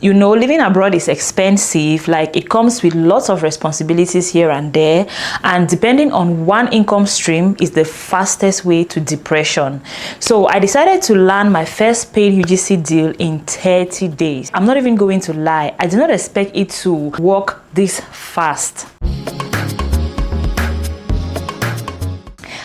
You know, living abroad is expensive. Like, it comes with lots of responsibilities here and there, and depending on one income stream is the fastest way to depression. So I decided to land my first paid UGC deal in 30 days. I'm not even going to lie, I did not expect it to work this fast.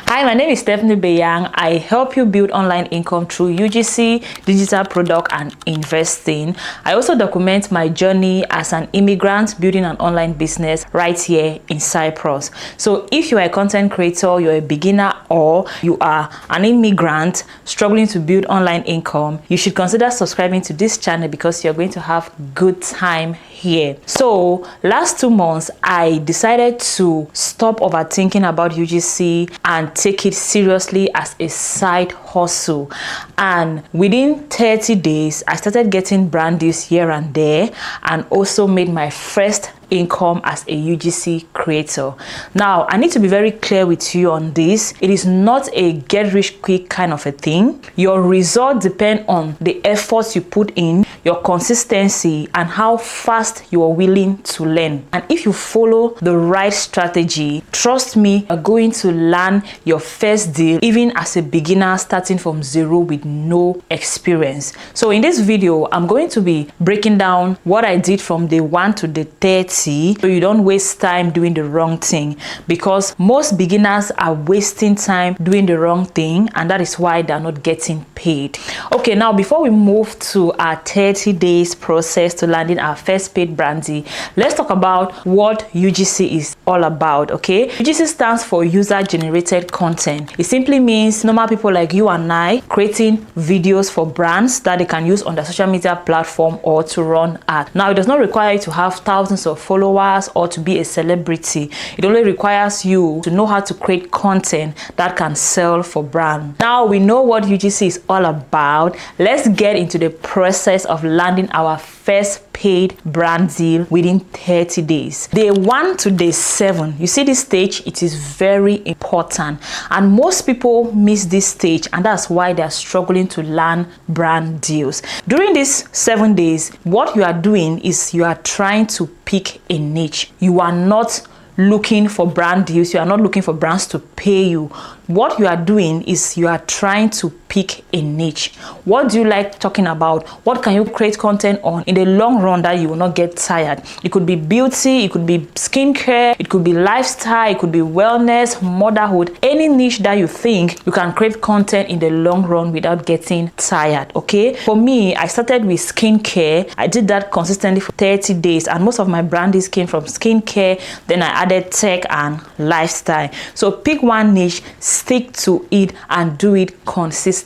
Hi, my name is Beyang. I help you build online income through UGC, digital product, and investing. I also document my journey as an immigrant building an online business right here in Cyprus. So if you are a content creator, you're a beginner, or you are an immigrant struggling to build online income, you should consider subscribing to this channel because you're going to have good time here. So last 2 months, I decided to stop overthinking about UGC and take it seriously as a side hustle. And within 30 days, I started getting brand deals here and there, and also made my first income as a UGC creator. Now, I need to be very clear with you on this. It is not a get rich quick kind of a thing. Your results depend on the efforts you put in, your consistency, and how fast you are willing to learn. And if you follow the right strategy, trust me, you're going to land your first deal even as a beginner starting from zero with no experience. So in this video, I'm going to be breaking down what I did from day 1 to day 30, so you don't waste time doing the wrong thing, because most beginners are wasting time doing the wrong thing, and that is why they're not getting paid. Okay, now before we move to our 30 days process to landing our first paid brand deal, let's talk about what UGC is all about. Okay, UGC stands for user generated content. It simply means normal people like you and I creating videos for brands that they can use on their social media platform or to run ads. Now, it does not require you to have thousands of followers or to be a celebrity. It only requires you to know how to create content that can sell for brand. Now we know what UGC is all about. Let's get into the process of landing our first paid brand deal within 30 days. Day 1 to day 7. You see this stage, it is very important, and most people miss this stage, and that's why they're struggling to land brand deals. During these 7 days, what you are doing is you are trying to pick a niche. You are not looking for brand deals. You are not looking for brands to pay you. What you are doing is you are trying to pick a niche. What do you like talking about? What can you create content on in the long run that you will not get tired? It could be beauty, it could be skincare, it could be lifestyle, it could be wellness, motherhood, any niche that you think you can create content in the long run without getting tired. Okay, for me, I started with skincare. I did that consistently for 30 days, and most of my brand deals came from skincare. Then I added tech and lifestyle. So pick one niche, stick to it, and do it consistently.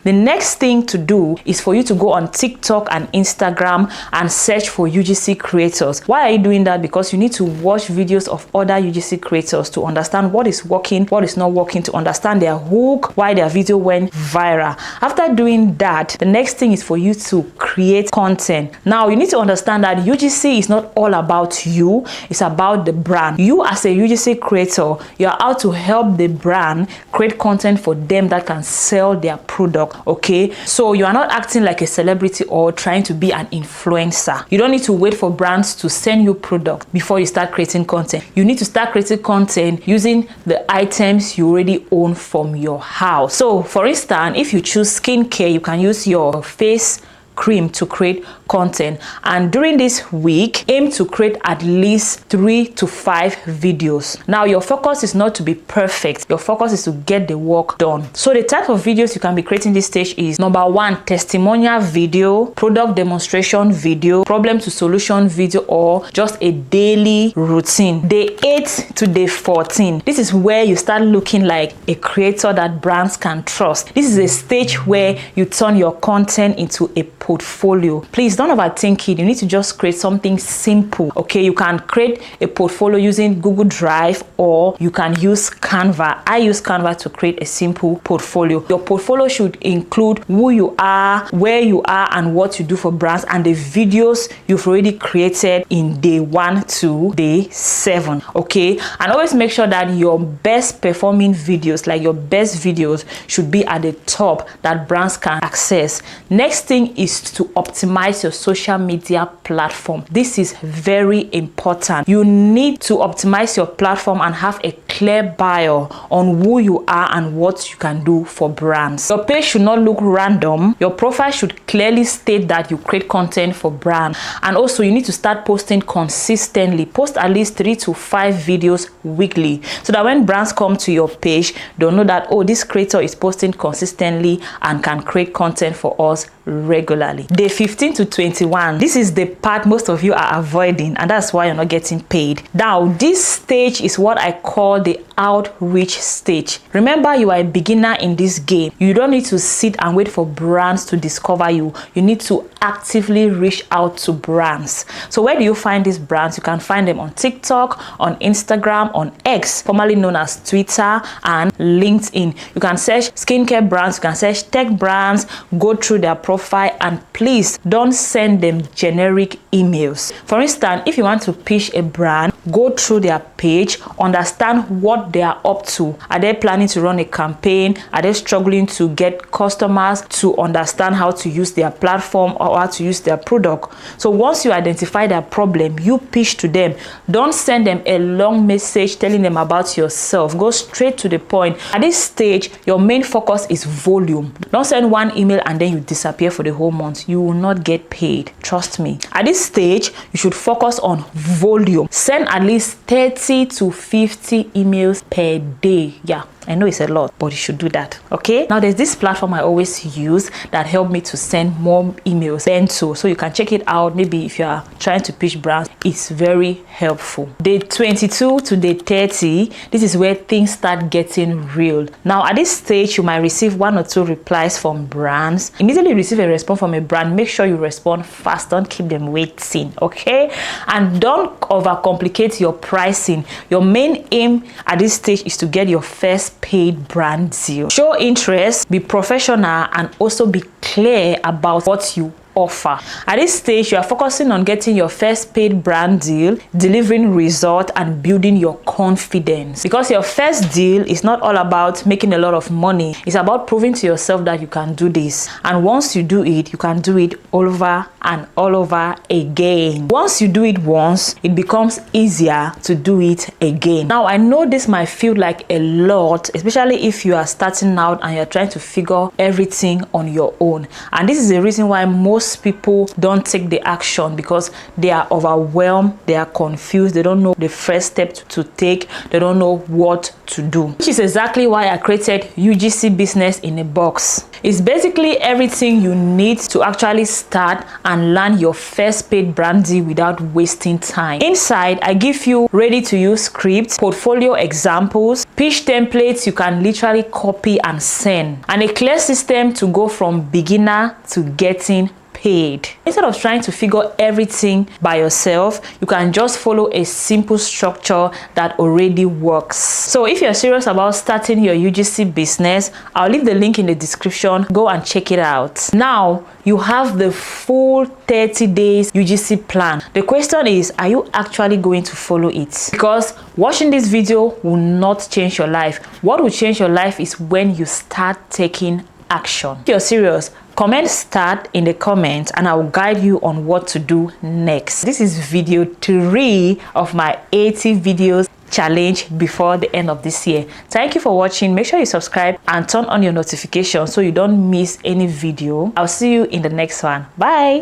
The next thing to do is for you to go on TikTok and Instagram and search for UGC creators. Why are you doing that? Because you need to watch videos of other UGC creators to understand what is working, what is not working, to understand their hook, why their video went viral. After doing that, the next thing is for you to create content. Now, you need to understand that UGC is not all about you, it's about the brand. You as a UGC creator, you are out to help the brand create content for them that can sell their product. Okay, so you are not acting like a celebrity or trying to be an influencer. You don't need to wait for brands to send you product before you start creating content. You need to start creating content using the items you already own from your house. So for instance, if you choose skincare, you can use your face cream to create content, and during this week aim to create at least 3 to 5 videos. Now, your focus is not to be perfect, your focus is to get the work done. So the type of videos you can be creating this stage is: number 1, testimonial video, product demonstration video, problem to solution video, or just a daily routine. Day 8 to day 14, this is where you start looking like a creator that brands can trust. This is a stage where you turn your content into a portfolio. Please don't overthink it. You need to just create something simple. Okay, you can create a portfolio using Google Drive, or you can use Canva. I use Canva to create a simple portfolio. Your portfolio should include who you are, where you are, and what you do for brands, and the videos you've already created in day 1 to day 7. Okay, and always make sure that your best performing videos, like your best videos, should be at the top that brands can access. Next thing is is to optimize your social media platform. This is very important. You need to optimize your platform and have a clear bio on who you are and what you can do for brands. Your page should not look random. Your profile should clearly state that you create content for brands. And also you need to start posting consistently. Post at least 3 to 5 videos weekly, so that when brands come to your page, they'll know that, oh, this creator is posting consistently and can create content for us regularly. Day 15 to 21, this is the part most of you are avoiding, and that's why you're not getting paid. Now this stage is what I call the outreach stage. Remember, you are a beginner in this game. You don't need to sit and wait for brands to discover you. You need to actively reach out to brands. So where do you find these brands? You can find them on TikTok, on Instagram, on X, formerly known as Twitter, and LinkedIn. You can search skincare brands, you can search tech brands, go through their profile, and please don't send them generic emails. For instance, if you want to pitch a brand, go through their page, understand what they are up to. Are they planning to run a campaign? Are they struggling to get customers to understand how to use their platform or how to use their product? So once you identify their problem, you pitch to them. Don't send them a long message telling them about yourself. Go straight to the point. At this stage, your main focus is volume. Don't send one email and then you disappear for the whole month. You will not get paid. Trust me. At this stage, you should focus on volume. Send at least 30 to 50 emails per day. Yeah, I know it's a lot, but you should do that. Okay, now there's this platform I always use that helped me to send more emails, Bento, so you can check it out. Maybe if you are trying to pitch brands, it's very helpful. Day 22 to day 30, this is where things start getting real. Now at this stage, you might receive 1 or 2 replies from brands. Immediately receive a response from a brand, make sure you respond fast. Don't keep them waiting. Okay, and don't overcomplicate your pricing. Your main aim at this stage is to get your first paid brand deal. Show interest, be professional, and also be clear about what you offer. At this stage, you are focusing on getting your first paid brand deal, delivering result, and building your confidence. Because your first deal is not all about making a lot of money. It's about proving to yourself that you can do this. And once you do it, you can do it all over and all over again. Once you do it once, it becomes easier to do it again. Now, I know this might feel like a lot, especially if you are starting out and you're trying to figure everything on your own. And this is the reason why most people don't take the action, because they are overwhelmed, they are confused, they don't know the first step to take, they don't know what to do. Which is exactly why I created UGC Business in a Box. It's basically everything you need to actually start and land your first paid brand deal without wasting time. Inside, I give you ready to use scripts, portfolio examples, pitch templates you can literally copy and send, and a clear system to go from beginner to getting paid. Instead of trying to figure everything by yourself, you can just follow a simple structure that already works. So if you're serious about starting your UGC business, I'll leave the link in the description. Go and check it out. Now you have the full 30 days UGC plan. The question is, are you actually going to follow it? Because watching this video will not change your life. What will change your life is when you start taking action. If you're serious, comment start in the comments and I will guide you on what to do next. This is video 3 of my 80 videos challenge before the end of this year. Thank you for watching. Make sure you subscribe and turn on your notifications so you don't miss any video. I'll see you in the next one. Bye.